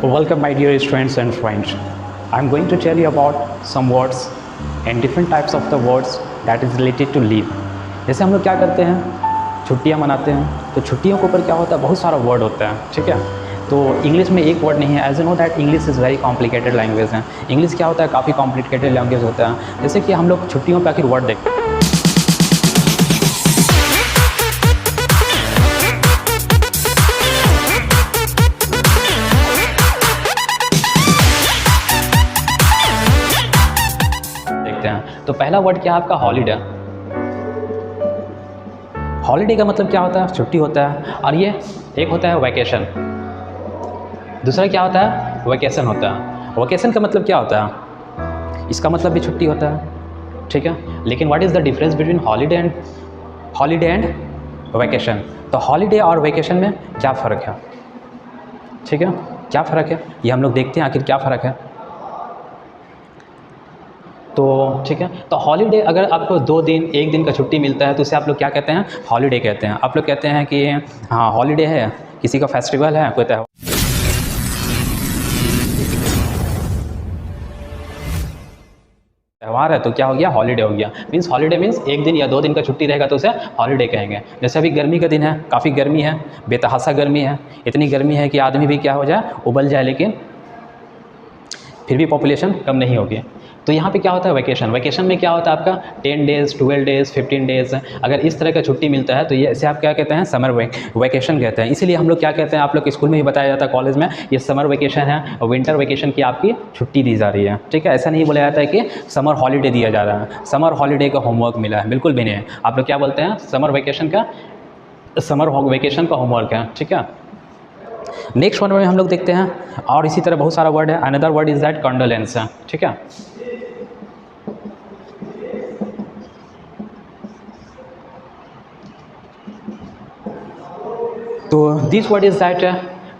Welcome my dear students and friends. I am going to tell you about some words and different types of the words that is related to leave. जैसे हम लोग क्या करते हैं, छुट्टियां मनाते हैं, तो छुट्टियों के ऊपर क्या होता है, बहुत सारा वर्ड होता है, ठीक है। तो इंग्लिश में एक वर्ड नहीं है, as you know that English is very complicated language है। इंग्लिश क्या होता है, काफ़ी कॉम्प्लिकेटेड लैंग्वेज होता है। जैसे कि हम लोग छुट्टियों पर आखिर वर्ड देखते हैं, तो पहला वर्ड क्या है आपका, हॉलीडे। हॉलीडे का मतलब क्या होता है, छुट्टी होता है। और ये एक होता है वैकेशन, दूसरा क्या होता है, वैकेशन होता है। वैकेशन का मतलब क्या होता है, इसका मतलब भी छुट्टी होता है, ठीक है। लेकिन what is the difference between holiday and vacation. तो हॉलीडे और वैकेशन में क्या फ़र्क है, ठीक है, क्या फ़र्क है ये हम लोग देखते हैं, आखिर क्या फ़र्क है। तो ठीक है, तो हॉलीडे अगर आपको 2 दिन 1 दिन का छुट्टी मिलता है तो उसे आप लोग क्या कहते हैं, हॉलीडे कहते हैं। आप लोग कहते हैं कि हाँ हॉलीडे है, किसी का फेस्टिवल है, कोई त्यौहार है तो क्या हो गया, हॉलीडे हो गया। मीन्स हॉलीडे मीन्स 1 दिन या 2 दिन का छुट्टी रहेगा तो उसे हॉलीडे कहेंगे। जैसे अभी गर्मी का दिन है, काफ़ी गर्मी है, बेतहासा गर्मी है, इतनी गर्मी है कि आदमी भी क्या हो जाए, उबल जाए, लेकिन फिर भी पॉपुलेशन कम नहीं होगी। तो यहाँ पे क्या होता है, वैकेशन। वैकेशन में क्या होता है आपका 10 डेज़ 12 डेज़ 15 डेज़, अगर इस तरह का छुट्टी मिलता है तो ये इसे आप क्या कहते हैं, समर वैकेशन कहते हैं। इसीलिए हम लोग क्या कहते हैं, आप लोग स्कूल में ही बताया जाता है, कॉलेज में, ये समर वैकेशन है और विंटर वैकेशन की आपकी छुट्टी दी जा रही है, ठीक है। ऐसा नहीं बोला जाता है कि समर हॉलीडे दिया जा रहा है, समर हॉलीडे का होमवर्क मिला है, बिल्कुल भी नहीं है। आप लोग क्या बोलते हैं, समर वैकेशन का होमवर्क है, ठीक है। नेक्स्ट वर्ड में हम लोग देखते हैं, और इसी तरह बहुत सारा वर्ड है। Another word is that condolence है, ठीक है। तो this word is that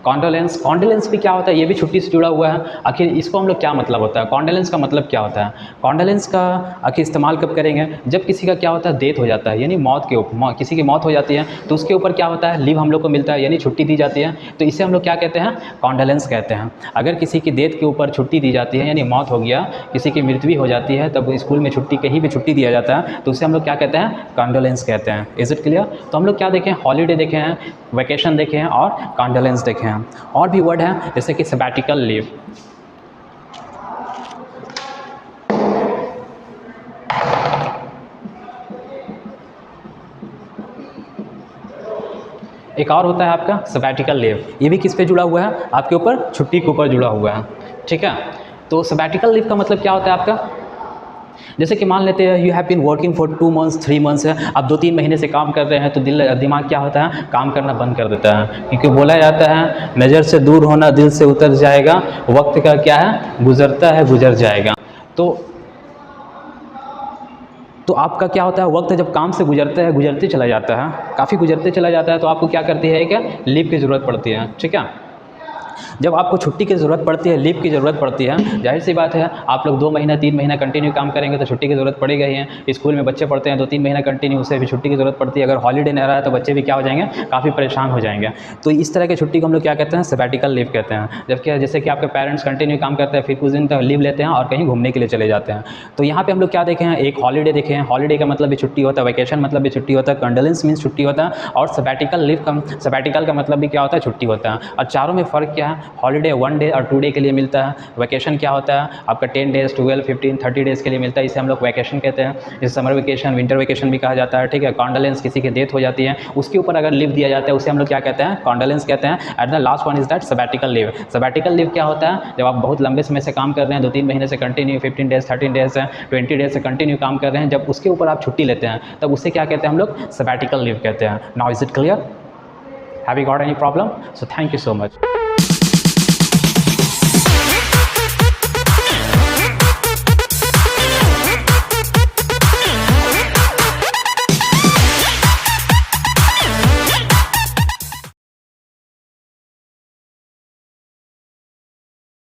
condolence. Condolence भी क्या होता है, ये भी छुट्टी से जुड़ा हुआ है। आखिर इसको हम लोग क्या मतलब होता है, कॉन्डोलेंस का मतलब क्या होता है। कॉन्डोलेंस का आखिर इस्तेमाल कब करेंगे, जब किसी का क्या होता है, डेथ हो जाता है, यानी मौत के ऊपर, किसी की मौत हो जाती है तो उसके ऊपर क्या होता है, लीव हम लोग को मिलता है, यानी छुट्टी दी जाती है। तो इसे हम लोग क्या कहते हैं, कॉन्डोलेंस कहते हैं। अगर किसी की डेथ के ऊपर छुट्टी दी जाती है, यानी मौत हो गया, किसी की मृत्यु हो जाती है, तब स्कूल में छुट्टी, कहीं भी छुट्टी दिया जाता है तो उसे हम लोग क्या कहते हैं, कॉन्डोलेंस कहते हैं। Is it clear. तो हम लोग क्या देखें, हॉलीडे देखे हैं, वैकेशन देखे हैं और कॉन्डोलेंस देखे हैं। और भी वर्ड है जैसे कि सबैटिकल लीव। एक और होता है आपका सबैटिकल लीव, ये भी किस पे जुड़ा हुआ है, आपके ऊपर, छुट्टी के ऊपर जुड़ा हुआ है, ठीक है। तो सबैटिकल लीव का मतलब क्या होता है आपका, जैसे कि मान लेते हैं you have been working for 2 months 3 months है, आप 2-3 महीने से काम कर रहे हैं तो दिमाग क्या होता है, काम करना बंद कर देता है। क्योंकि बोला जाता है नज़र से दूर होना दिल से उतर जाएगा, वक्त का क्या है, गुजरता है गुजर जाएगा। तो आपका क्या होता है, वक्त जब काम से गुजरता है, गुजरते चला जाता है, काफ़ी गुजरते चला जाता है, तो आपको क्या करती है, क्या लीव की ज़रूरत पड़ती है, ठीक है। जब आपको छुट्टी की ज़रूरत पड़ती है, लीव की ज़रूरत पड़ती है, जाहिर सी बात है आप लोग 2 महीना 3 महीना कंटिन्यू काम करेंगे तो छुट्टी की ज़रूरत पड़ेगा ही है। स्कूल में बच्चे पढ़ते हैं 2-3 महीना कंटिन्यू, उसे भी छुट्टी की ज़रूरत पड़ती है। अगर हॉलीडे नहीं रहा है तो बच्चे भी क्या हो जाएंगे, काफ़ी परेशान हो जाएंगे। तो इस तरह की छुट्टी को हम लोग क्या कहते हैं, सबैटिकल लीव कहते हैं। जबकि जैसे कि आपके पेरेंट्स कंटिन्यू काम करते हैं, फिर कुछ दिन तक लीव लेते हैं और कहीं घूमने के लिए चले जाते हैं। तो यहाँ पर हम लोग क्या देखे हैं, एक हॉलीडे देखे हैं, हॉलीडे का मतलब भी छुट्टी होता है, वैकेशन मतलब भी छुट्टी होता है, कंडोलेंस मीन्स छुट्टी होता है, और सबैटिकल लीव का, सबैटिकल का मतलब भी क्या होता है, छुट्टी होता है। और चारों में फ़र्क क्या है, हॉलीडे 1 डे और 2 डे के लिए मिलता है, वैकेशन क्या होता है आपका 10 डेज़ 12 15 30 डेज़ के लिए मिलता है, इसे हम लोग वैकेशन कहते हैं। जैसे समर वैकेशन, विंटर वैकेशन भी कहा जाता है, ठीक है। कॉन्डोलेंस, किसी की डेथ हो जाती है उसके ऊपर अगर लीव दिया जाता है उसे हम लोग क्या कहते हैं, कॉन्डोलेंस कहते हैं। And the last one is that sabbatical leave. Sabbatical leave क्या होता है, जब आप बहुत लंबे समय से काम कर रहे हैं, 2-3 महीने से कंटिन्यू, 15 डेज़ 13 डेज़ 20 डेज़ से कंटिन्यू काम कर रहे हैं, जब उसके ऊपर आप छुट्टी लेते हैं तब उसे क्या कहते हैं, हम लोग सबैटिकल लीव कहते हैं। Now is it clear, have you got any problem. So thank you so much.